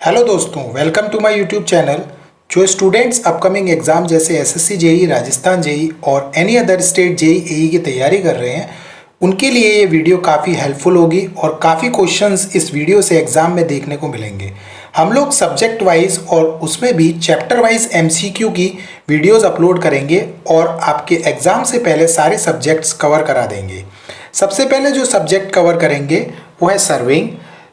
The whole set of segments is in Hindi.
हेलो दोस्तों, welcome to my YouTube channel. जो स्टूडेंट्स अपकमिंग एग्ज़ाम जैसे एसएससी जेई, राजस्थान जेई और any other state JE AE की तैयारी कर रहे हैं, उनके लिए ये वीडियो काफ़ी हेल्पफुल होगी और काफ़ी क्वेश्चंस इस वीडियो से एग्ज़ाम में देखने को मिलेंगे। हम लोग सब्जेक्ट वाइज और उसमें भी चैप्टर वाइज एमसीक्यू की वीडियोज़ अपलोड करेंगे और आपके एग्ज़ाम से पहले सारे सब्जेक्ट्स कवर करा देंगे। सबसे पहले जो सब्जेक्ट कवर करेंगे वो है सर्वेइंग।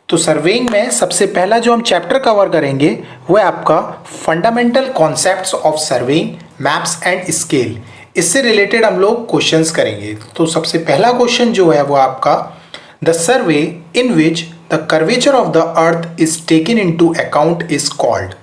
तो सर्वेइंग में सबसे पहला जो हम चैप्टर कवर करेंगे वो है आपका fundamental concepts of surveying, maps and scale. इससे रिलेटेड हम लोग क्वेश्चंस करेंगे। तो सबसे पहला क्वेश्चन जो है वो आपका, the survey in which the curvature of the earth is taken into account is called.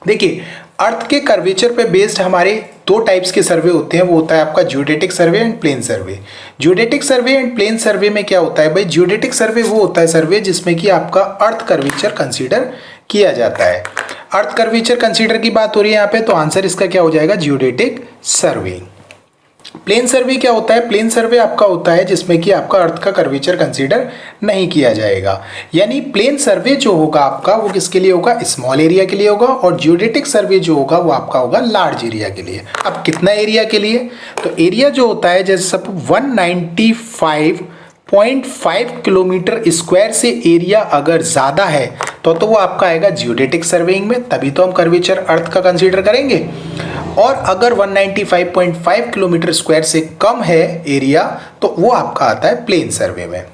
देखिए, अर्थ के कर्वेचर पे बेस्ड हमारे दो टाइप्स के सर्वे होते हैं। वो होता है आपका geodetic survey and plane survey. Geodetic survey and plane survey में क्या होता है भाई, जियोडेटिक सर्वे वो होता है सर्वे जिसमें कि आपका अर्थ कर्वेचर कंसीडर किया जाता है। अर्थ कर्वेचर कंसीडर की बात हो रही है यहाँ पे, तो आंसर इसका क्या हो जाएगा, जियोडेटिक सर्वे। प्लेन सर्वे क्या होता है, प्लेन सर्वे आपका होता है जिसमें कि आपका अर्थ का कर्वेचर कंसीडर नहीं किया जाएगा। यानी प्लेन सर्वे जो होगा आपका वो किसके लिए होगा, स्मॉल एरिया के लिए होगा, और जियोडेटिक सर्वे जो होगा वो आपका होगा लार्ज एरिया के लिए। अब कितना एरिया के लिए, तो एरिया जो होता है जैसे सब 195.5 किलोमीटर स्क्वायर से एरिया अगर ज़्यादा है तो वो आपका आएगा जियोडेटिक सर्वेइंग में, तभी तो हम कर्वेचर अर्थ का कंसीडर करेंगे। और अगर 195.5 किलोमीटर स्क्वायर से कम है एरिया तो वो आपका आता है प्लेन सर्वे में।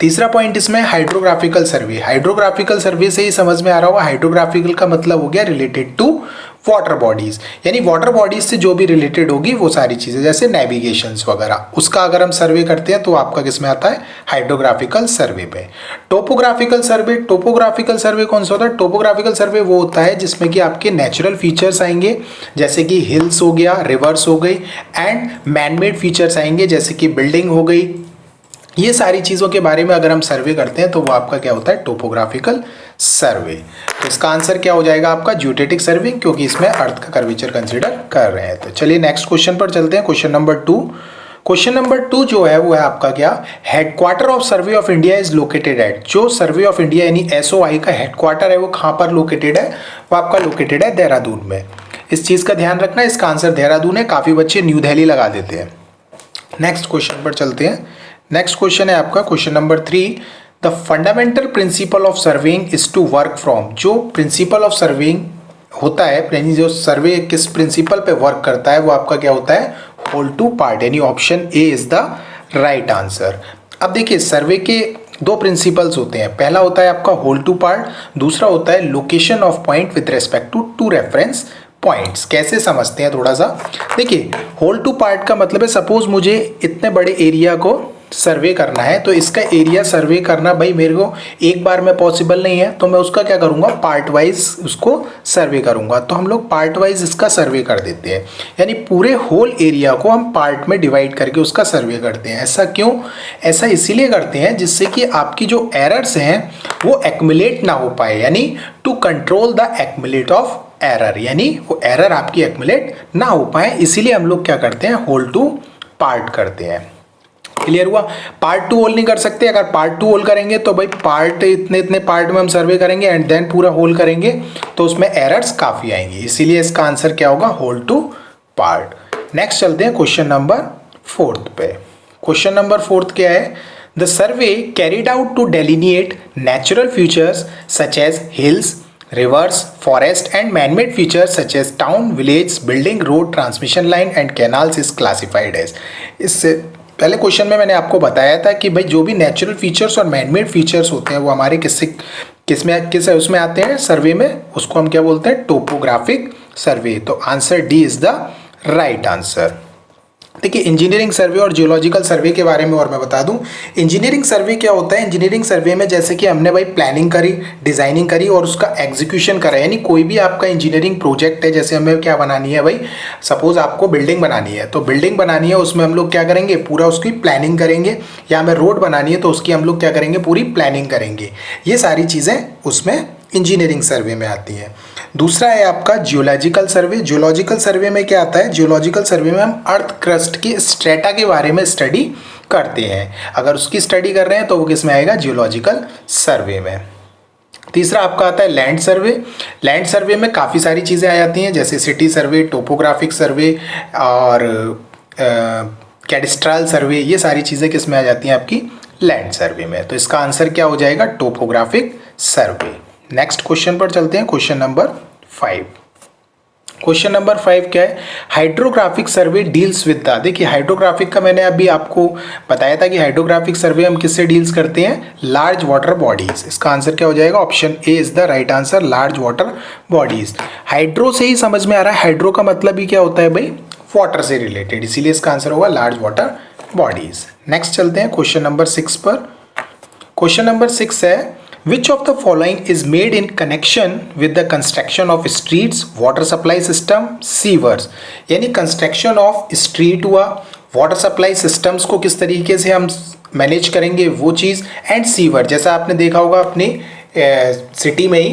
तीसरा पॉइंट इसमें हाइड्रोग्राफिकल सर्वे। हाइड्रोग्राफिकल सर्वे से ही समझ में आ रहा होगा, हाइड्रोग्राफिकल का मतलब हो गया रिलेटेड टू वाटर बॉडीज, यानी वाटर बॉडीज से जो भी रिलेटेड होगी वो सारी चीजें जैसे नेविगेशंस वगैरह, उसका अगर हम सर्वे करते हैं तो आपका किस में आता है, हाइड्रोग्राफिकल सर्वे पे। टोपोग्राफिकल सर्वे, टोपोग्राफिकल सर्वे कौन सा होता है, टोपोग्राफिकल सर्वे वो होता है जिसमें कि आपके नेचुरल फीचर्स आएंगे जैसे कि हिल्स हो गया, रिवर्स हो गई, एंड मैनमेड फीचर्स आएंगे जैसे कि बिल्डिंग हो गई। ये सारी चीज़ों के बारे में अगर हम सर्वे करते हैं तो वो आपका क्या होता है, टोपोग्राफिकल सर्वे। तो इसका आंसर क्या हो जाएगा आपका, जियोडेटिक सर्वे, क्योंकि इसमें अर्थ का कर्वेचर कंसीडर कर रहे हैं। तो चलिए नेक्स्ट क्वेश्चन पर चलते हैं, क्वेश्चन नंबर 2। क्वेश्चन नंबर 2 जो है वो है आपका क्या, headquarter of survey of India is located at. जो सर्वे ऑफ इंडिया यानी एसओआई का हेडक्वार्टर है वो कहाँ पर लोकेटेड है, वो आपका लोकेटेड है देहरादून में। इस चीज़ का ध्यान रखना, इसका आंसर देहरादून है। काफ़ी बच्चे न्यू दिल्ली लगा देते हैं। नेक्स्ट क्वेश्चन पर चलते हैं। नेक्स्ट क्वेश्चन है आपका question number 3, the fundamental principle of surveying is to work from. जो प्रिंसिपल ऑफ सर्वेइंग होता है, यानी जो सर्वे किस प्रिंसिपल पे वर्क करता है वो आपका क्या होता है, होल टू पार्ट, यानी option A is the right answer. अब देखिए, सर्वे के दो प्रिंसिपल्स होते हैं, पहला होता है आपका होल टू पार्ट, दूसरा होता है location of point with respect to two reference points. कैसे समझते हैं थोड़ा सा, देखिए होल टू पार्ट का मतलब है, सपोज मुझे इतने बड़े एरिया को सर्वे करना है, तो इसका एरिया सर्वे करना भाई मेरे को एक बार में पॉसिबल नहीं है, तो मैं उसका क्या करूंगा, पार्ट वाइज उसको सर्वे करूंगा। तो हम लोग पार्ट वाइज इसका सर्वे कर देते हैं, यानी पूरे होल एरिया को हम पार्ट में डिवाइड करके उसका सर्वे करते हैं। ऐसा क्यों, ऐसा इसीलिए करते हैं जिससे कि आपकी जो एरर्स हैं वो एक्युमुलेट ना हो पाए, यानी to control the accumulate of error, यानी वो एरर आपकी एक्युमुलेट ना हो पाए, इसीलिए हम लोग क्या करते हैं, होल टू पार्ट करते हैं। क्लियर हुआ। पार्ट टू होल नहीं कर सकते, अगर पार्ट टू होल करेंगे तो भाई पार्ट इतने इतने पार्ट में हम सर्वे करेंगे एंड देन पूरा होल करेंगे तो उसमें एरर्स काफ़ी आएंगी, इसीलिए इसका आंसर क्या होगा, होल टू पार्ट। नेक्स्ट चलते हैं क्वेश्चन नंबर 4 पे। क्वेश्चन नंबर 4 क्या है, the survey carried out to delineate natural features such as hills, rivers, forest and man-made features such as town, village, building, road, transmission line and canals is classified as। इससे पहले क्वेश्चन में मैंने आपको बताया था कि भाई जो भी नेचुरल फीचर्स और मैन-मेड फीचर्स होते हैं वो हमारे किस उसमें आते हैं, सर्वे में, उसको हम क्या बोलते हैं, टोपोग्राफिक सर्वे। तो answer D is the right answer. देखिए, इंजीनियरिंग सर्वे और जियोलॉजिकल सर्वे के बारे में और मैं बता दूं, इंजीनियरिंग सर्वे क्या होता है, इंजीनियरिंग सर्वे में जैसे कि हमने भाई प्लानिंग करी, डिजाइनिंग करी और उसका एग्जीक्यूशन करा, यानी कोई भी आपका इंजीनियरिंग प्रोजेक्ट है, जैसे हमें क्या बनानी है भाई, सपोज आपको बिल्डिंग बनानी है, तो बिल्डिंग बनानी है उसमें हम लोग क्या करेंगे, पूरा उसकी प्लानिंग करेंगे, या हमें रोड बनानी है तो उसकी हम लोग क्या करेंगे, पूरी प्लानिंग करेंगे। ये सारी चीज़ें उसमें इंजीनियरिंग सर्वे में आती है। दूसरा है आपका जियोलॉजिकल सर्वे। जियोलॉजिकल सर्वे में क्या आता है, जियोलॉजिकल सर्वे में हम अर्थ क्रस्ट की स्ट्रेटा के बारे में स्टडी करते हैं। अगर उसकी स्टडी कर रहे हैं तो वो किस में आएगा, जियोलॉजिकल सर्वे में। तीसरा आपका आता है लैंड सर्वे। लैंड सर्वे में काफ़ी सारी चीज़ें आ जाती हैं, जैसे सिटी सर्वे, टोपोग्राफिक सर्वे और कैडिस्ट्रल सर्वे, ये सारी चीज़ें किस में आ जाती हैं आपकी लैंड सर्वे में। तो इसका आंसर क्या हो जाएगा, टोपोग्राफिक सर्वे। नेक्स्ट क्वेश्चन पर चलते हैं, क्वेश्चन नंबर 5। क्वेश्चन नंबर 5 क्या है, hydrographic survey deals with the, देखिए हाइड्रोग्राफिक का मैंने अभी आपको बताया था कि हाइड्रोग्राफिक सर्वे हम किससे डील्स करते हैं, लार्ज वाटर बॉडीज। इसका आंसर क्या हो जाएगा, option A is the right answer, large water bodies. Hydro से ही समझ में आ रहा है, हाइड्रो का मतलब ही क्या होता है भाई, वाटर से रिलेटेड, इसीलिए इसका आंसर होगा लार्ज वाटर बॉडीज। नेक्स्ट चलते हैं क्वेश्चन नंबर 6 पर। क्वेश्चन नंबर 6 है, Which of the following is made in connection with the construction of streets, water supply system, sewers? यानी कंस्ट्रक्शन ऑफ स्ट्रीट हुआ, वाटर सप्लाई सिस्टम्स को किस तरीके से हम मैनेज करेंगे वो चीज़, एंड सीवर, जैसा आपने देखा होगा अपनी सिटी में ही,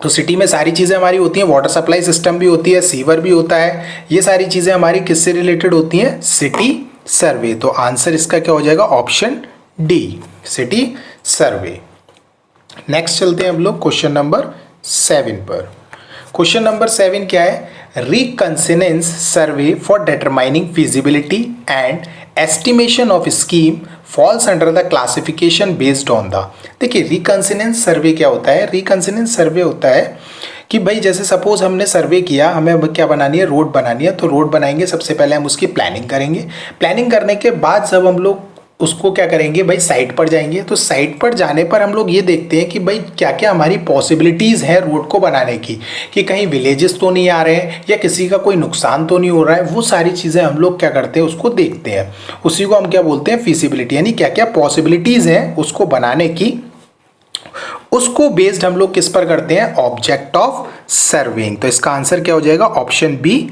तो सिटी में सारी चीज़ें हमारी होती हैं, वाटर सप्लाई सिस्टम भी होती है, सीवर भी होता है, ये सारी चीज़ें हमारी किससे रिलेटेड होती हैं, सिटी सर्वे। तो आंसर इसका क्या हो जाएगा, option D, city survey. Next चलते हैं हम लोग क्वेश्चन नंबर 7 पर। क्वेश्चन नंबर 7 क्या है, reconnaissance survey for determining feasibility and estimation of scheme falls under the classification based on the. देखिए रिकंसिनेंस सर्वे क्या होता है, रिकंसिनेंस सर्वे होता है कि भाई जैसे सपोज हमने सर्वे किया, हमें अब क्या बनानी है, रोड बनानी है, तो रोड बनाएंगे, सबसे पहले हम उसकी प्लानिंग करेंगे। प्लानिंग करने के बाद जब हम लोग उसको क्या करेंगे भाई, साइट पर जाएंगे, तो साइट पर जाने पर हम लोग ये देखते हैं कि भाई क्या क्या हमारी पॉसिबिलिटीज़ है रोड को बनाने की, कि कहीं विलेजेस तो नहीं आ रहे हैं या किसी का कोई नुकसान तो नहीं हो रहा है, वो सारी चीज़ें हम लोग क्या करते हैं, उसको देखते हैं। उसी को हम क्या बोलते हैं, फिजिबिलिटी, यानी क्या क्या पॉसिबिलिटीज़ हैं उसको बनाने की, उसको बेस्ड हम लोग किस पर करते हैं, ऑब्जेक्ट ऑफ सर्वेइंग। तो इसका आंसर क्या हो जाएगा, option B,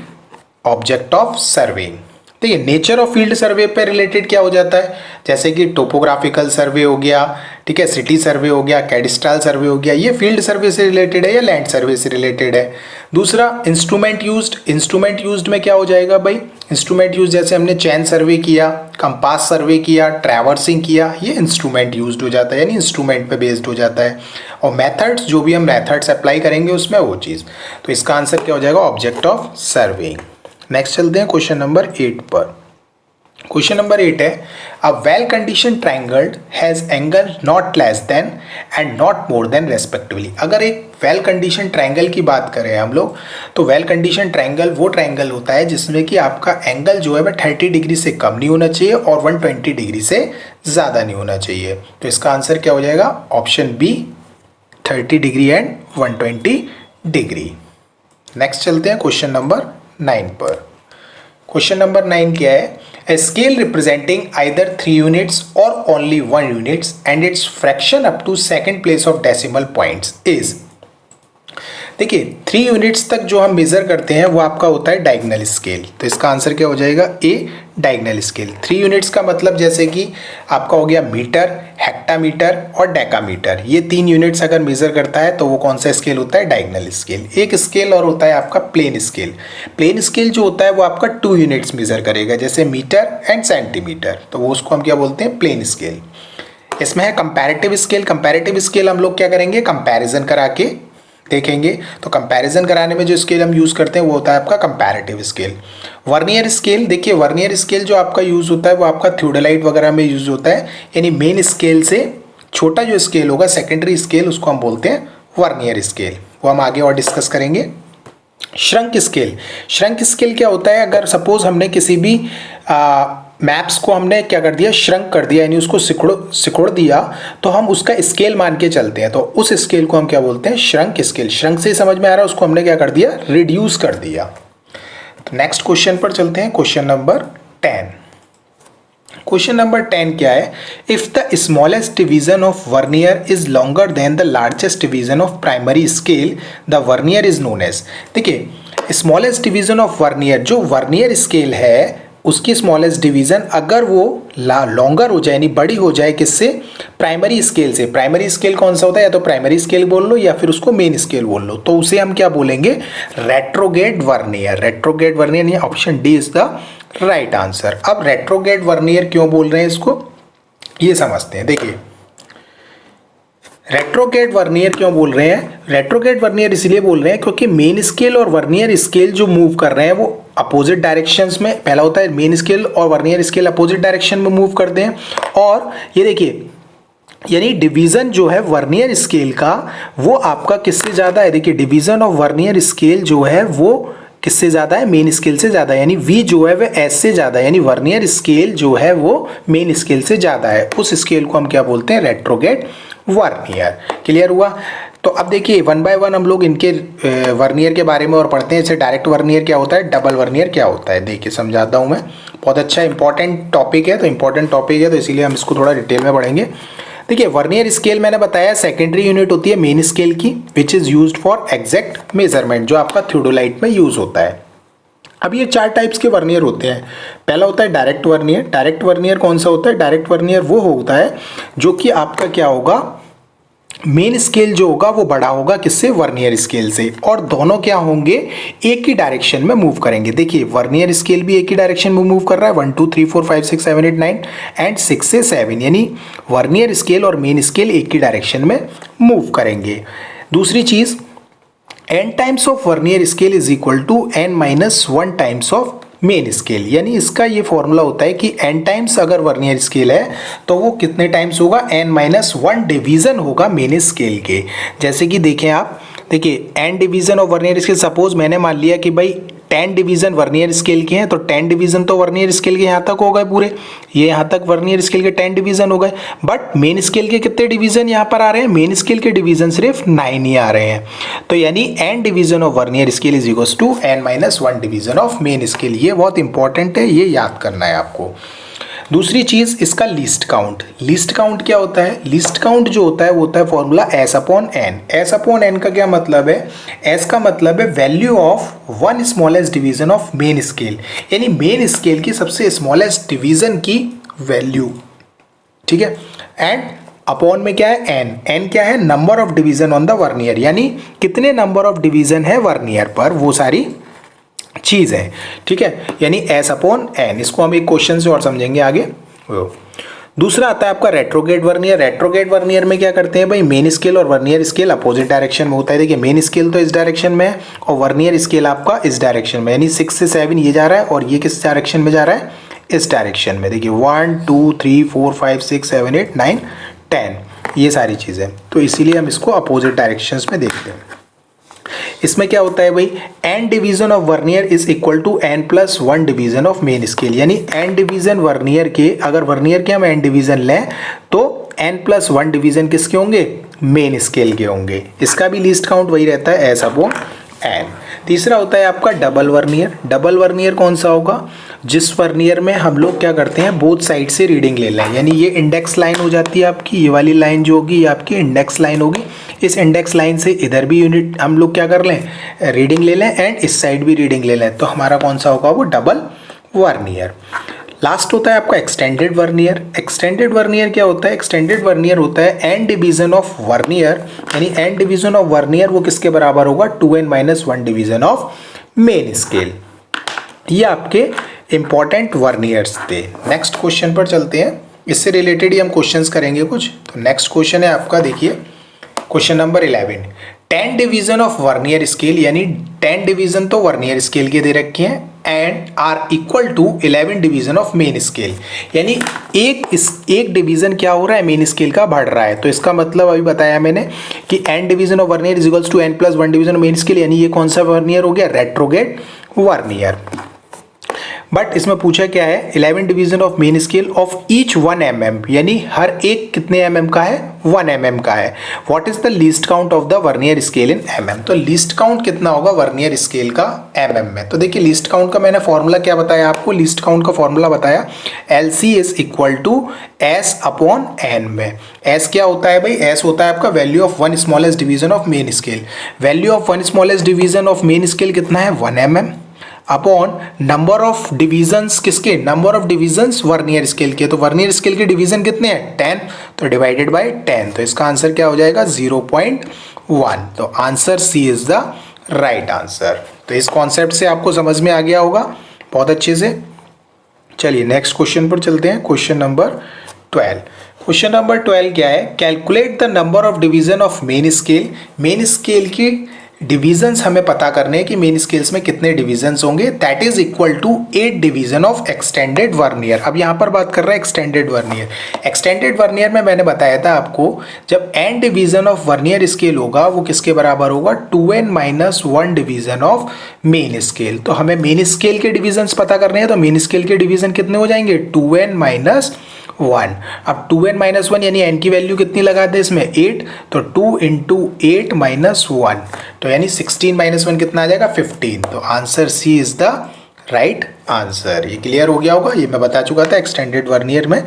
object of surveying. देखिए नेचर ऑफ फील्ड सर्वे पे रिलेटेड क्या हो जाता है, जैसे कि टोपोग्राफिकल सर्वे हो गया, ठीक है, सिटी सर्वे हो गया, कैडिस्ट्रल सर्वे हो गया, ये फील्ड सर्वे से रिलेटेड है या लैंड सर्वे से रिलेटेड है। दूसरा इंस्ट्रूमेंट यूज्ड, इंस्ट्रूमेंट यूज्ड में क्या हो जाएगा भाई, इंस्ट्रूमेंट यूज जैसे हमने चैन सर्वे किया, कंपास सर्वे किया, ट्रैवर्सिंग किया, ये इंस्ट्रूमेंट यूज्ड हो जाता है, यानी इंस्ट्रूमेंट पे बेस्ड हो जाता है। और मेथड्स, जो भी हम मेथड्स अप्लाई करेंगे उसमें वो चीज़, तो इसका आंसर क्या हो जाएगा, ऑब्जेक्ट ऑफ सर्वेइंग। नेक्स्ट चलते हैं क्वेश्चन नंबर 8 पर। क्वेश्चन नंबर 8 है, a well condition triangle has angle not less than and not more than respectively. अगर एक वेल कंडीशन ट्रायंगल की बात करें हम लोग, तो वेल कंडीशन ट्रायंगल वो ट्रायंगल होता है जिसमें कि आपका एंगल जो है वह 30 डिग्री से कम नहीं होना चाहिए और 120 डिग्री से ज़्यादा नहीं होना चाहिए। तो इसका आंसर क्या हो जाएगा, option B, 30 degree and 120 degree. Next चलते हैं क्वेश्चन नंबर 9 पर। क्वेश्चन नंबर 9 क्या है, a scale representing either 3 units or only 1 units and its fraction up to second place of decimal points is। देखिए 3 यूनिट्स तक जो हम मेजर करते हैं वो आपका होता है डायगोनल स्केल। तो इसका आंसर क्या हो जाएगा, ए, डायगोनल स्केल। 3 यूनिट्स का मतलब जैसे कि आपका हो गया मीटर, हेक्टामीटर और डेकामीटर, ये 3 यूनिट्स अगर मेजर करता है तो वो कौन सा स्केल होता है, डायगोनल स्केल। एक स्केल और होता है आपका प्लेन स्केल। प्लेन स्केल जो होता है वो आपका 2 यूनिट्स मेजर करेगा, जैसे मीटर एंड सेंटीमीटर, तो वो उसको हम क्या बोलते हैं, प्लेन स्केल। इसमें है कंपैरेटिव स्केल। कंपैरेटिव स्केल हम लोग क्या करेंगे, कंपैरिजन करा के देखेंगे। तो कंपैरिजन कराने में जो स्केल हम यूज़ करते हैं वो होता है आपका कंपैरेटिव स्केल। वर्नियर स्केल, देखिए वर्नियर स्केल जो आपका यूज़ होता है वो आपका थियोडोलाइट वगैरह में यूज़ होता है, यानी मेन स्केल से छोटा जो स्केल होगा, सेकेंडरी स्केल, उसको हम बोलते हैं वर्नियर स्केल। वो हम आगे और डिस्कस करेंगे। श्रंक स्केल, श्रंक स्केल क्या होता है, अगर सपोज हमने किसी भी मैप्स को हमने क्या कर दिया, श्रंक कर दिया, यानी उसको सिकुड़ दिया, तो हम उसका स्केल मान के चलते हैं, तो उस स्केल को हम क्या बोलते हैं, श्रंक स्केल। श्रंक से समझ में आ रहा है, उसको हमने क्या कर दिया, रिड्यूस कर दिया। तो नेक्स्ट क्वेश्चन पर चलते हैं, क्वेश्चन नंबर 10। क्वेश्चन नंबर 10 क्या है, if the smallest division of vernier is longer than the largest division of primary scale, the vernier is known as. देखिए स्मॉलेस्ट डिवीजन ऑफ वर्नियर, जो वर्नियर स्केल है उसकी स्मॉलेस्ट डिवीजन अगर वो लॉन्गर हो जाए, यानी बड़ी हो जाए, किससे, प्राइमरी स्केल से। प्राइमरी स्केल कौन सा होता है, या तो प्राइमरी स्केल बोल लो या फिर उसको मेन स्केल बोल लो, तो उसे हम क्या बोलेंगे, रेट्रोग्रेड वर्नियर। रेट्रोग्रेड वर्नियर, यानी option D is the right answer. अब रेट्रोग्रेड वर्नियर क्यों बोल रहे हैं इसको, ये समझते हैं। देखिए रेट्रोगेट वर्नियर क्यों बोल रहे हैं? रेट्रोगेट वर्नियर इसलिए बोल रहे हैं क्योंकि मेन स्केल और वर्नियर स्केल जो मूव कर रहे हैं वो अपोजिट डायरेक्शंस में, पहला होता है मेन स्केल और वर्नियर स्केल अपोजिट डायरेक्शन में मूव करते हैं। और ये देखिए, यानी डिवीजन जो है वर्नियर स्केल का वो आपका किससे ज़्यादा है? देखिए डिवीजन ऑफ वर्नियर स्केल जो है वो किससे ज़्यादा है? मेन स्केल से ज़्यादा, यानी V जो है वह S से ज़्यादा है, यानी वर्नियर स्केल जो है वो मेन स्केल से ज़्यादा है। उस स्केल को हम क्या बोलते हैं? Retrograde vernier. क्लियर हुआ? तो अब देखिए वन बाय वन हम लोग इनके वर्नियर के बारे में और पढ़ते हैं। जैसे डायरेक्ट वर्नियर क्या होता है, डबल वर्नियर क्या होता है, देखिए समझाता हूँ मैं। बहुत अच्छा इंपॉर्टेंट टॉपिक है, तो इसीलिए हम इसको थोड़ा डिटेल में पढ़ेंगे। देखिए वर्नियर स्केल मैंने बताया सेकेंडरी यूनिट होती है मेन स्केल की, which is used for exact measurement, जो आपका थियोडोलाइट में यूज़ होता है। अब ये 4 टाइप्स के वर्नियर होते हैं। पहला होता है डायरेक्ट वर्नियर। डायरेक्ट वर्नियर कौन सा होता है? डायरेक्ट वर्नियर वो होता है जो कि आपका क्या होगा, मेन स्केल जो होगा वो बड़ा होगा किससे? वर्नियर स्केल से, और दोनों क्या होंगे? एक ही डायरेक्शन में मूव करेंगे। देखिए वर्नियर स्केल भी एक ही डायरेक्शन में मूव कर रहा है, 1 2 3 4 5 6 7 8 9 एंड 6 से 7, यानी वर्नियर स्केल और मेन स्केल एक ही डायरेक्शन में मूव करेंगे। दूसरी चीज, n times of vernier scale is equal to n-1 times of main scale, यानी इसका ये फॉर्मूला होता है कि n टाइम्स अगर वर्नियर स्केल है तो वो कितने टाइम्स होगा? n-1 डिवीजन होगा मेन स्केल के। जैसे कि देखें आप, देखिए n division of vernier scale, suppose मैंने मान लिया कि भाई 10 डिवीजन वर्नियर स्केल के हैं, तो 10 डिवीजन तो वर्नियर स्केल के यहाँ तक हो गए पूरे, ये यहाँ तक वर्नियर स्केल के 10 डिवीजन हो गए। बट मेन स्केल के कितने डिवीजन यहाँ पर आ रहे हैं? मेन स्केल के डिवीजन सिर्फ 9 ही आ रहे हैं। तो यानी n division of vernier scale is equals to n-1 division of main scale. ये बहुत इंपॉर्टेंट है, ये याद करना है आपको। दूसरी चीज इसका लीस्ट काउंट। लीस्ट काउंट क्या होता है? लीस्ट काउंट जो होता है वो होता है formula S upon N। S upon N का क्या मतलब है? S का मतलब है value of one smallest division of main scale, यानी मेन स्केल की सबसे स्मॉलेस्ट डिवीजन की वैल्यू, ठीक है। एंड अपॉन में क्या है? N। N क्या है? Number of division on the vernier, यानी कितने नंबर ऑफ डिवीजन है वर्नियर पर, वो सारी चीज है, ठीक है। यानी S अपॉन N। इसको हम एक क्वेश्चन से और समझेंगे आगे। दूसरा आता है आपका रेट्रोगेट वर्नियर। रेट्रोगेट वर्नियर में क्या करते हैं भाई? मेन स्केल और वर्नियर स्केल अपोजिट डायरेक्शन में होता है। देखिए मेन स्केल तो इस डायरेक्शन में है और वर्नियर स्केल आपका इस डायरेक्शन में, यानी 6 से 7 ये जा रहा है और ये किस डायरेक्शन में जा रहा है? इस डायरेक्शन में। देखिए 1 2 3 4 5 6 7 8 9 10 ये सारी चीज़ें, तो इसीलिए हम इसको अपोजिट डायरेक्शंस में देखते हैं। इसमें क्या होता है भाई? n division of vernier is equal to n+1 division of main scale, यानी n डिवीजन वर्नियर के, अगर वर्नियर के हम n डिवीजन लें तो n+1 डिवीजन किसके होंगे? मेन स्केल के होंगे। इसका भी लीस्ट काउंट वही रहता है S अपॉन N। तीसरा होता है आपका डबल वर्नियर। डबल वर्नियर कौन सा होगा? जिस वर्नियर में हम लोग क्या करते हैं, बोथ साइड से रीडिंग ले लें, यानी ये इंडेक्स लाइन हो जाती है आपकी, ये वाली लाइन जो होगी ये आपकी इंडेक्स लाइन होगी। इस इंडेक्स लाइन से इधर भी यूनिट हम लोग क्या कर लें, रीडिंग ले लें, एंड इस साइड भी रीडिंग ले लें, तो हमारा कौन सा होगा? वो डबल वर्नियर। लास्ट होता है आपका एक्सटेंडेड वर्नियर। एक्सटेंडेड वर्नियर क्या होता है? एक्सटेंडेड वर्नियर होता है n डिवीजन ऑफ वर्नियर, यानी n डिवीजन ऑफ वर्नियर वो किसके बराबर होगा? 2n-1 division of main scale. ये आपके इंपॉर्टेंट वर्नियर्स थे। नेक्स्ट क्वेश्चन पर चलते हैं, इससे रिलेटेड ही हम क्वेश्चंस करेंगे कुछ। तो नेक्स्ट क्वेश्चन है आपका, देखिए question number 11। 10 division of vernier scale, यानी 10 डिवीजन तो वर्नियर स्केल के दे रखे हैं, and are equal to 11 division of main scale, यानी एक डिवीजन क्या हो रहा है? मेन स्केल का बढ़ रहा है। तो इसका मतलब अभी बताया मैंने कि n division of vernier is equals to n+1 division of main scale, यानी ये कौन सा वर्नियर हो गया? Retrograde vernier. बट इसमें पूछा क्या है? 11 division of main scale of each 1 mm, यानी हर एक कितने mm का है? 1 mm का है। What is the least count of the vernier scale in mm? तो लीस्ट काउंट कितना होगा वर्नियर स्केल का mm में? तो देखिए लीस्ट काउंट का मैंने फॉर्मूला क्या बताया आपको? लीस्ट काउंट का फॉर्मूला बताया LC is equal to S upon N में। S क्या होता है भाई? S होता है आपका value of one smallest division of main scale. Value of one smallest division of main scale कितना है? 1 mm upon number of divisions किसके? Number of divisions vernier scale के। तो वर्नियर स्केल के डिवीजन कितने हैं? 10, तो डिवाइडेड बाय 10, तो इसका आंसर क्या हो जाएगा? 0.1। तो answer C is the right answer. तो इस कॉन्सेप्ट से आपको समझ में आ गया होगा बहुत अच्छे से। चलिए नेक्स्ट क्वेश्चन पर चलते हैं, क्वेश्चन नंबर 12। क्वेश्चन नंबर 12 क्या है, calculate the number of division of main scale. Main scale की डिविजन्स हमें पता करने हैं कि मेन स्केल्स में कितने डिविजन्स होंगे, that is equal to 8 division of extended vernier. अब यहाँ पर बात कर रहे हैं एक्सटेंडेड वर्नियर। एक्सटेंडेड वर्नियर में मैंने बताया था आपको, जब n division of vernier scale होगा वो किसके बराबर होगा, 2n-1 division of main scale. तो हमें मेन स्केल के डिविजन्स पता करने हैं, तो मेन स्केल के डिवीजन कितने हो जाएंगे, 2n-1। अब 2n-1 यानी n की वैल्यू कितनी लगा दे इसमें, 8, तो 2 इंटू 8 माइनस 1, तो यानी 16 माइनस 1 कितना आ जाएगा, 15। तो answer C is the right answer. ये क्लियर हो गया होगा, ये मैं बता चुका था एक्सटेंडेड वर्नियर में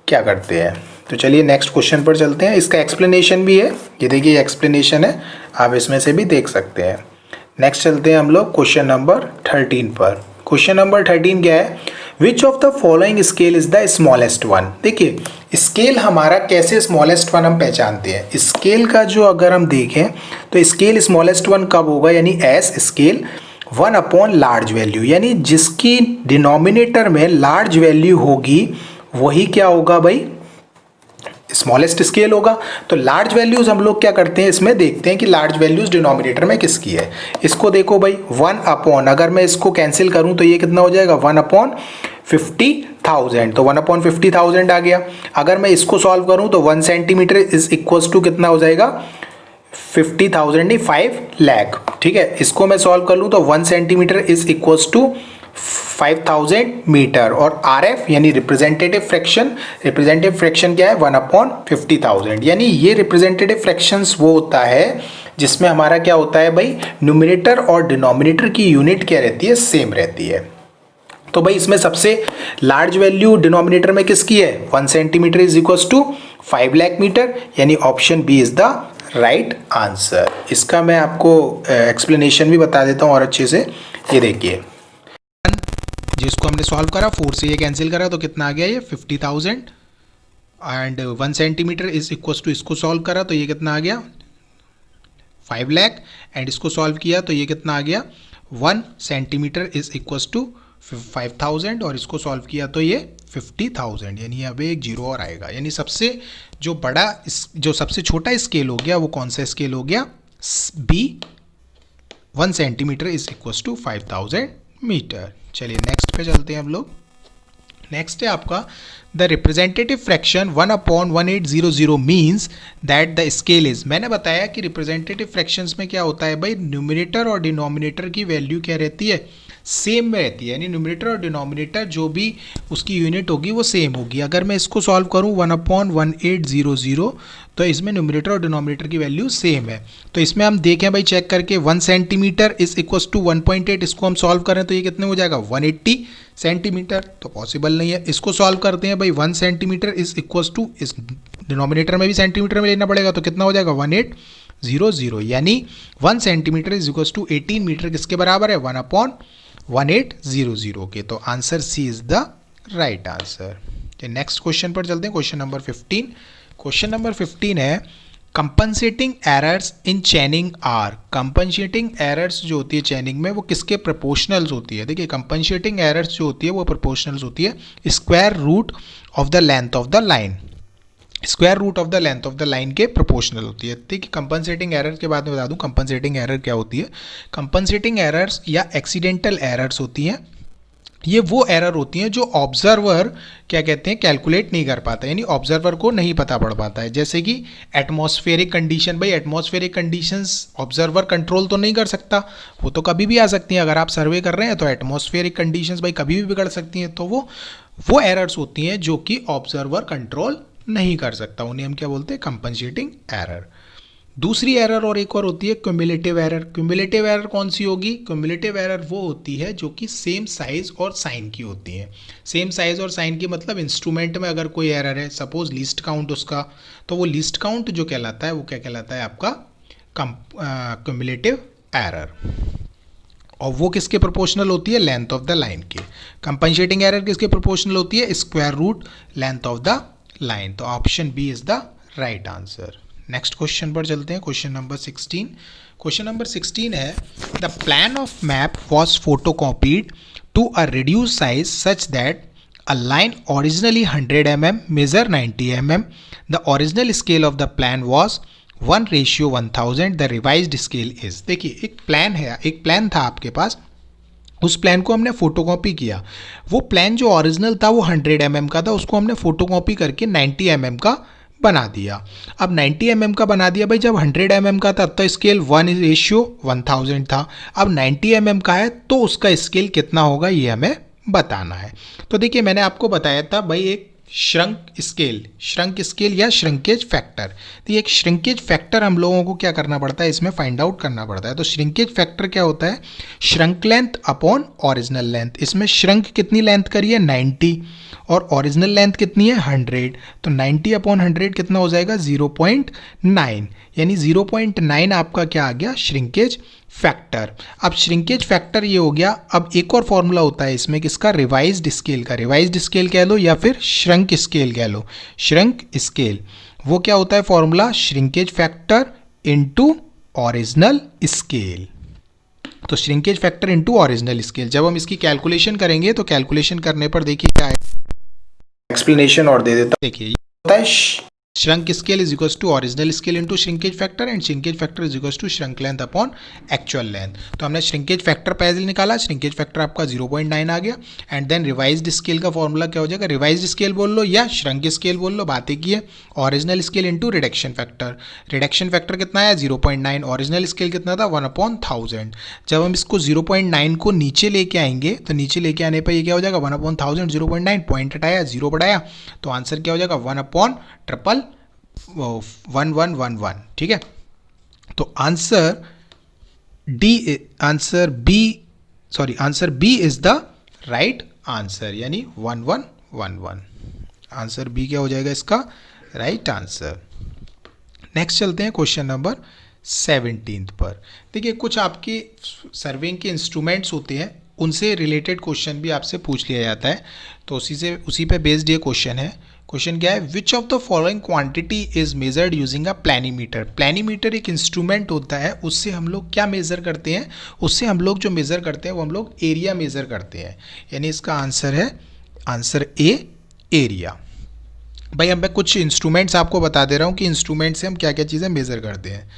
क्या करते हैं। तो चलिए नेक्स्ट क्वेश्चन पर चलते हैं, इसका एक्सप्लेनेशन भी है, ये देखिए एक्सप्लेनेशन है, आप इसमें से भी देख सकते हैं। नेक्स्ट चलते हैं हम लोग क्वेश्चन नंबर 13 पर। क्वेश्चन नंबर 13 क्या है, which of the following scale is the smallest one. देखिए स्केल हमारा कैसे स्मॉलेस्ट वन हम पहचानते हैं, स्केल का जो अगर हम देखें तो स्केल स्मॉलेस्ट वन कब होगा, यानी S scale 1 upon large value, यानी जिसकी डिनोमिनेटर में लार्ज वैल्यू होगी वही क्या होगा भाई, स्मॉलेस्ट स्केल होगा। तो लार्ज वैल्यूज हम लोग क्या करते हैं, इसमें देखते हैं कि लार्ज वैल्यूज डिनोमिनेटर में किसकी है। इसको देखो भाई 1 अपॉन, अगर मैं इसको कैंसिल करूं तो ये कितना हो जाएगा, 1 अपॉन 50,000, तो 1 अपॉन 50,000 आ गया। अगर मैं इसको सॉल्व करूं तो 1 सेंटीमीटर इज इक्वल्स टू कितना हो जाएगा, 50,000 नहीं 5 लाख, ठीक है। इसको मैं सॉल्व कर लूँ तो 1 centimetre is equals to 5000 metre, और RF यानी रिप्रेजेंटेटिव फ्रैक्शन क्या है, 1 अपॉन 50,000, यानी ये रिप्रेजेंटेटिव फ्रैक्शंस वो होता है जिसमें हमारा क्या होता है भाई, न्यूमरेटर और डिनोमिनेटर की यूनिट क्या रहती है, सेम रहती है। तो भाई इसमें सबसे लार्ज वैल्यू डिनोमिनेटर में किसकी है, 1 centimetre is equals to 5 lakh metre, यानी option B is the right answer. इसका मैं आपको एक्सप्लेनेशन भी बता देता हूँ और अच्छे से, ये देखिए जिसको हमने सॉल्व करा 4 से ये कैंसिल करा तो कितना आ गया, ये 50,000 and 1 centimetre is equals to, इसको सॉल्व करा तो ये कितना आ गया 5 लाख, एंड इसको सॉल्व किया तो ये कितना आ गया 1 सेंटीमीटर इज इक्वल्स टू 5,000, और इसको सॉल्व किया तो ये 50,000, यानी अब एक जीरो और आएगा। यानी सबसे जो बड़ा जो सबसे छोटा स्केल हो गया वो कौन सा स्केल हो गया, B 1 centimetre is equals to 5,000 metre. चलिए नेक्स्ट पे चलते हैं हम लोग। नेक्स्ट है आपका the representative fraction 1 upon 1800 means that the scale is. मैंने बताया कि रिप्रेजेंटेटिव फ्रैक्शंस में क्या होता है भाई, न्यूमरेटर और डिनोमिनेटर की वैल्यू क्या रहती है, सेम में रहती है, यानी न्यूमरेटर और डिनोमिनेटर जो भी उसकी यूनिट होगी वो सेम होगी। अगर मैं इसको सॉल्व करूँ 1 अपॉन 1800 तो इसमें न्यूमरेटर और डिनोमिनेटर की वैल्यू सेम है। तो इसमें हम देखें भाई चेक करके 1 सेंटीमीटर इज इक्वल्स टू 1.8, इसको हम सॉल्व करें तो ये कितने हो जाएगा 180 सेंटीमीटर, तो पॉसिबल नहीं है। इसको सॉल्व करते हैं भाई 1 सेंटीमीटर इज इक्वल्स टू, इस डिनोमिनेटर में भी सेंटीमीटर में लेना पड़ेगा तो कितना हो जाएगा 1800, यानी 1 centimetre is equals to 18 metre किसके बराबर है, 1 अपॉन 1800 के। तो answer C is the right answer. Next question पर चलते हैं, क्वेश्चन नंबर 15। क्वेश्चन नंबर 15 है compensating errors in chaining are. Compensating errors जो होती है चैनिंग में वो किसके प्रोपोर्शनल्स होती है। देखिए कंपनसेटिंग एरर्स जो होती है वो प्रोपोर्शनल्स होती है square root of the length of the line, square root of the length of the line के प्रोपोर्शनल होती है। ठीक है, कंपनसेटिंग एरर के बाद में बता दूं कंपनसेटिंग एरर क्या होती है। कंपनसेटिंग एरर्स या एक्सीडेंटल एरर्स होती हैं, ये वो एरर होती हैं जो ऑब्जर्वर क्या कहते हैं कैलकुलेट नहीं कर पाता, यानी ऑब्जर्वर को नहीं पता पड़ पाता है। जैसे कि एटमॉस्फेरिक कंडीशन, भाई एटमॉस्फेरिक कंडीशंस ऑब्जर्वर कंट्रोल तो नहीं कर सकता, वो तो कभी भी आ सकती हैं। अगर आप सर्वे कर रहे हैं तो एटमॉस्फेरिक कंडीशंस भाई कभी भी बिगड़ सकती हैं, तो वो एरर्स होती हैं जो कि ऑब्जर्वर कंट्रोल नहीं कर सकता, उन्हें हम क्या बोलते हैं कंपनसेटिंग एरर। दूसरी एरर और एक और होती है क्यूमुलेटिव एरर। क्यूमुलेटिव एरर कौन सी होगी, क्यूमुलेटिव एरर वो होती है जो कि सेम साइज और साइन की होती है। सेम साइज और साइन की मतलब इंस्ट्रूमेंट में अगर कोई एरर है, सपोज लीस्ट काउंट उसका, तो वो लीस्ट काउंट जो कहलाता है वो क्या कहलाता है आपका क्यूमुलेटिव एरर, और वो किसके प्रोपोर्शनल होती है, लेंथ ऑफ द लाइन के। कंपनसेटिंग एरर किसके प्रोपोर्शनल होती है, square root length of the line. तो option B is the right answer. Next question पर चलते हैं, क्वेश्चन नंबर 16। क्वेश्चन नंबर 16 है the plan of map was photocopied to a reduce size such that A line originally 100 mm measure 90 mm. The original scale of the plan was 1:1000. The revised scale is. देखिए एक प्लान है, एक प्लान था आपके पास, उस प्लान को हमने फोटोकॉपी किया। वो प्लान जो ओरिजिनल था वो 100 mm का था, उसको हमने फोटोकॉपी करके 90 mm का बना दिया। अब 90 mm का बना दिया भाई, जब 100 mm का था तो स्केल 1:1000 था। अब 90 mm का है तो उसका स्केल कितना होगा ये हमें बताना है। तो देखिए मैंने आपको बताया था भाई एक श्रंक स्केल या श्रिंकेज फैक्टर। तो ये एक श्रिंकेज फैक्टर हम लोगों को क्या करना पड़ता है, इसमें फाइंड आउट करना पड़ता है। तो श्रिंकेज फैक्टर क्या होता है, shrunk length upon original length. इसमें श्रंक कितनी लेंथ करी है 90 और ओरिजिनल लेंथ कितनी है 100। तो 90 अपॉन 100 कितना हो जाएगा 0.9, यानी 0.9 आपका क्या आ गया श्रिंकेज फैक्टर। अब श्रिंकेज फैक्टर ये हो गया। अब एक और फॉर्मूला होता है इसमें किसका, रिवाइज्ड स्केल का। रिवाइज्ड स्केल कह लो या फिर श्रंक स्केल कह लो, श्रंक स्केल। वो क्या होता है formula, shrinkage factor into original scale. तो shrinkage factor into original scale. जब हम इसकी कैलकुलेशन करेंगे तो कैलकुलेशन करने पर देखिए क्या है, एक्सप्लेनेशन और दे देता। देखिए होता है shrunk scale is equals to original scale into shrinkage factor and shrinkage factor is equals to shrunk length upon actual length. तो हमने श्रिंकेज फैक्टर पहले निकाला, श्रिंकेज फैक्टर आपका 0.9 आ गया। एंड देन रिवाइज्ड स्केल का फॉर्मूला क्या हो जाएगा, रिवाइज्ड स्केल बोल लो या श्रंक स्केल बोल लो, बात एक ही है। Original scale into reduction factor. Reduction factor कितना है 0.9, ओरिजिनल स्केल कितना था 1/1000। जब हम इसको 0.9 को नीचे लेके आएंगे तो नीचे लेके आने पर ये क्या हो जाएगा 1/1000, 0.9 पॉइंट हटाया 0 बढ़ाया, तो आंसर क्या हो जाएगा 1/1111। ठीक है, तो answer B is the right answer, यानी 1111। आंसर बी क्या हो जाएगा इसका राइट आंसर। नेक्स्ट चलते हैं क्वेश्चन नंबर 17 पर। देखिए कुछ आपके सर्वेइंग के इंस्ट्रूमेंट्स होते हैं, उनसे रिलेटेड क्वेश्चन भी आपसे पूछ लिया जाता है। तो उसी पे बेस्ड ये क्वेश्चन है। क्वेश्चन क्या है, which of the following quantity is measured using a planimeter. Planimeter एक इंस्ट्रूमेंट होता है, उससे हम लोग क्या मेज़र करते हैं, उससे हम लोग जो मेज़र करते हैं वो हम लोग एरिया मेज़र करते हैं। यानी इसका आंसर है आंसर ए एरिया। भाई अब मैं कुछ इंस्ट्रूमेंट्स आपको बता दे रहा हूँ कि इंस्ट्रूमेंट से हम क्या क्या चीज़ें मेज़र करते हैं।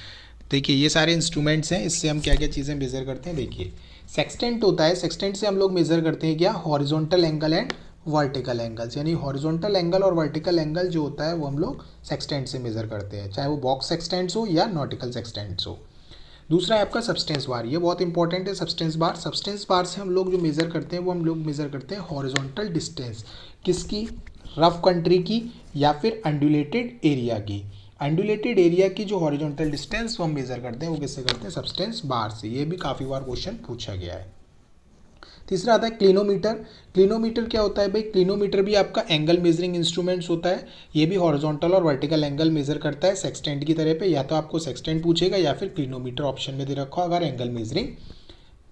देखिए ये सारे इंस्ट्रूमेंट्स हैं, इससे हम क्या क्या चीज़ें मेज़र करते हैं। देखिए सेक्सटेंट होता है, सेक्सटेंट से हम लोग मेज़र करते हैं क्या, horizontal angle and vertical angles. यानी हॉरिजॉन्टल एंगल और वर्टिकल एंगल जो होता है वो हम लोग सेक्सटेंट से मेज़र करते हैं, चाहे वो बॉक्स सेक्सटेंट्स हो या नॉटिकल सेक्सटेंट्स हो। दूसरा है आपका सब्सटेंस बार, ये बहुत इंपॉर्टेंट है सब्सटेंस बार। सब्सटेंस बार से हम लोग जो मेज़र करते हैं वो हम लोग मेज़र करते हैं हॉरिजॉन्टल डिस्टेंस, किसकी, रफ कंट्री की या फिर अंडुलेटेड एरिया की। अंडुलेटेड एरिया की जो हॉरिजॉन्टल डिस्टेंस वो हम मेज़र करते हैं वो किससे करते हैं, सब्सटेंस बार से। ये भी काफ़ी बार क्वेश्चन पूछा गया है। तीसरा आता है क्लिनोमीटर। क्लिनोमीटर क्या होता है भाई, क्लिनोमीटर भी आपका एंगल मेजरिंग इंस्ट्रूमेंट्स होता है। ये भी हॉरिजॉन्टल और वर्टिकल एंगल मेजर करता है सेक्सटेंट की तरह पे। या तो आपको सेक्सटेंट पूछेगा या फिर क्लिनोमीटर ऑप्शन में दे रखा अगर एंगल मेजरिंग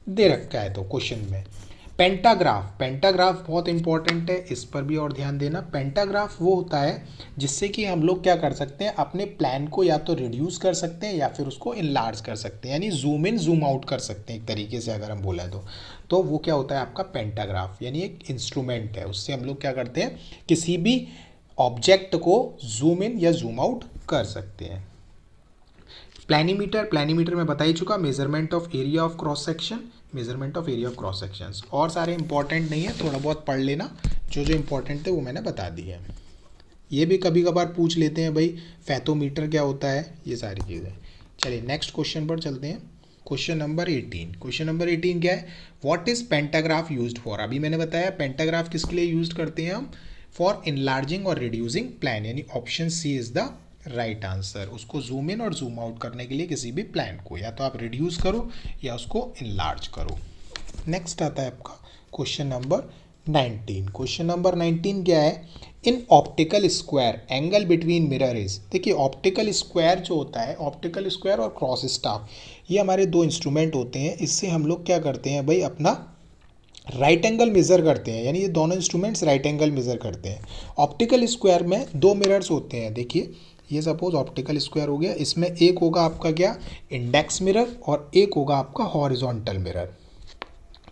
दे रखा है तो क्वेश्चन में। पेंटाग्राफ, पेंटाग्राफ बहुत इंपॉर्टेंट है, इस पर भी और ध्यान देना। पेंटाग्राफ वो होता है जिससे कि हम लोग क्या कर सकते हैं, अपने प्लान को या तो रिड्यूस कर सकते हैं या फिर उसको इनलार्ज कर सकते हैं, यानी जूम इन जूम आउट कर सकते हैं एक तरीके से अगर हम बोला तो वो क्या होता है आपका पेंटाग्राफ, यानी एक इंस्ट्रूमेंट है। उससे हम लोग क्या करते हैं, किसी भी ऑब्जेक्ट को जूम इन या जूम आउट कर सकते हैं। प्लानीमीटर, प्लानीमीटर में बता ही चुका, measurement of area of cross section, measurement of area of cross sections. और सारे इंपॉर्टेंट नहीं है, थोड़ा बहुत पढ़ लेना, जो जो इंपॉर्टेंट थे वो मैंने बता दी है। ये भी कभी कभार पूछ लेते हैं भाई फैथोमीटर क्या होता है, ये सारी चीज़ें। चलिए नेक्स्ट क्वेश्चन पर चलते हैं। Question number 18। क्वेश्चन नंबर 18 क्या है, what is pantograph used for. अभी मैंने बताया पेंटाग्राफ किसके लिए यूज करते हैं हम, फॉर इनलार्जिंग और रिड्यूसिंग प्लान, यानी option C is the right answer. उसको जूम इन और जूम आउट करने के लिए किसी भी प्लान को या तो आप रिड्यूस करो या उसको इनलार्ज करो। नेक्स्ट आता है आपका क्वेश्चन नंबर 19। क्वेश्चन नंबर 19 क्या है, in optical square angle between mirror is. देखिए ऑप्टिकल स्क्वायर जो होता है, ऑप्टिकल स्क्वायर और क्रॉस स्टाफ, ये हमारे दो इंस्ट्रूमेंट होते हैं। इससे हम लोग क्या करते हैं भाई, अपना राइट एंगल मेज़र करते हैं, यानी ये दोनों इंस्ट्रूमेंट्स राइट एंगल मेज़र करते हैं। ऑप्टिकल स्क्वायर में दो मिरर्स होते हैं। देखिए ये सपोज ऑप्टिकल स्क्वायर हो गया, इसमें एक होगा आपका क्या, इंडेक्स मिरर और एक होगा आपका हॉरिजॉन्टल मिरर।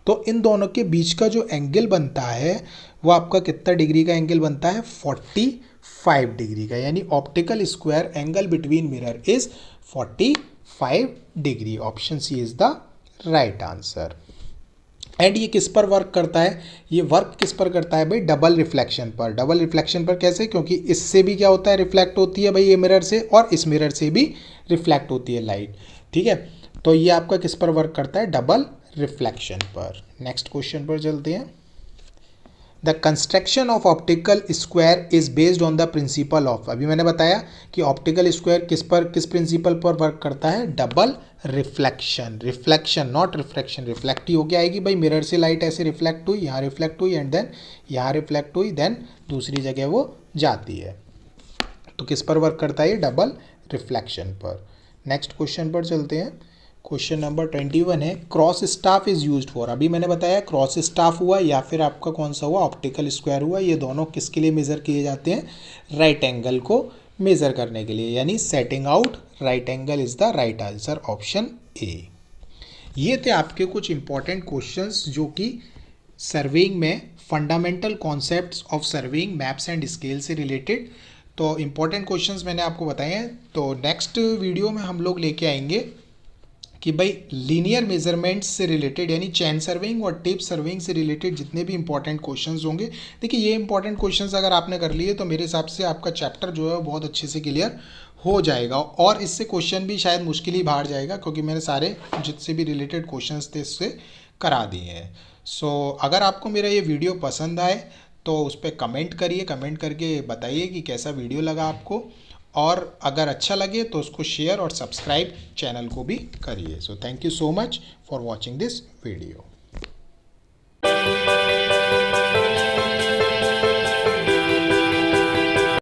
तो इन दोनों के बीच का जो एंगल बनता है वो आपका कितना डिग्री का एंगल बनता है, 45 डिग्री का, यानी optical square angle between mirror is 45 degree. Option C is the right answer. And ये किस पर वर्क करता है, ये वर्क किस पर करता है भाई, डबल रिफ्लेक्शन पर। डबल रिफ्लेक्शन पर कैसे, क्योंकि इससे भी क्या होता है, रिफ्लेक्ट होती है भाई ये मिरर से, और इस मिरर से भी रिफ्लेक्ट होती है लाइट, ठीक है। तो ये आपका किस पर वर्क करता है, डबल रिफ्लेक्शन पर। नेक्स्ट क्वेश्चन पर चलते हैं। The construction of optical square is based on the principle of, अभी मैंने बताया कि ऑप्टिकल स्क्वायर किस प्रिंसिपल पर वर्क करता है, double reflection. Reflection not reflection, reflect ही होके आएगी भाई, मिरर से लाइट ऐसे रिफ्लेक्ट हुई, यहाँ रिफ्लेक्ट हुई एंड देन यहाँ रिफ्लेक्ट हुई, देन दूसरी जगह वो जाती है। तो किस पर वर्क करता है ये, डबल रिफ्लेक्शन पर। नेक्स्ट क्वेश्चन पर चलते हैं। क्वेश्चन नंबर 21 है, cross staff is used for, अभी मैंने बताया क्रॉस स्टाफ हुआ या फिर आपका कौन सा हुआ, ऑप्टिकल स्क्वायर हुआ, ये दोनों किसके लिए मेज़र किए जाते हैं, राइट एंगल को मेज़र करने के लिए, यानी setting out right angle is the right answer, option A. ये थे आपके कुछ इंपॉर्टेंट क्वेश्चंस जो कि सर्वेइंग में fundamental concepts of surveying maps and scale से रिलेटेड, तो इंपॉर्टेंट क्वेश्चंस मैंने आपको बताए हैं। तो नेक्स्ट वीडियो में हम लोग लेके आएंगे कि भाई लीनियर मेजरमेंट्स से रिलेटेड, यानी चैन सर्वेइंग और टेप सर्वेइंग से रिलेटेड जितने भी इंपॉर्टेंट क्वेश्चंस होंगे। देखिए ये इंपॉर्टेंट क्वेश्चंस अगर आपने कर लिए तो मेरे हिसाब से आपका चैप्टर जो है वो बहुत अच्छे से क्लियर हो जाएगा, और इससे क्वेश्चन भी शायद मुश्किल ही बाहर जाएगा, क्योंकि मैंने सारे जितने भी रिलेटेड क्वेश्चंस थे इससे करा दिए हैं। सो अगर आपको मेरा ये वीडियो पसंद आए तो उस पर कमेंट करिए, कमेंट करके बताइए कि कैसा वीडियो लगा आपको, और अगर अच्छा लगे तो उसको शेयर और सब्सक्राइब चैनल को भी करिए। So thank you so much for watching this video.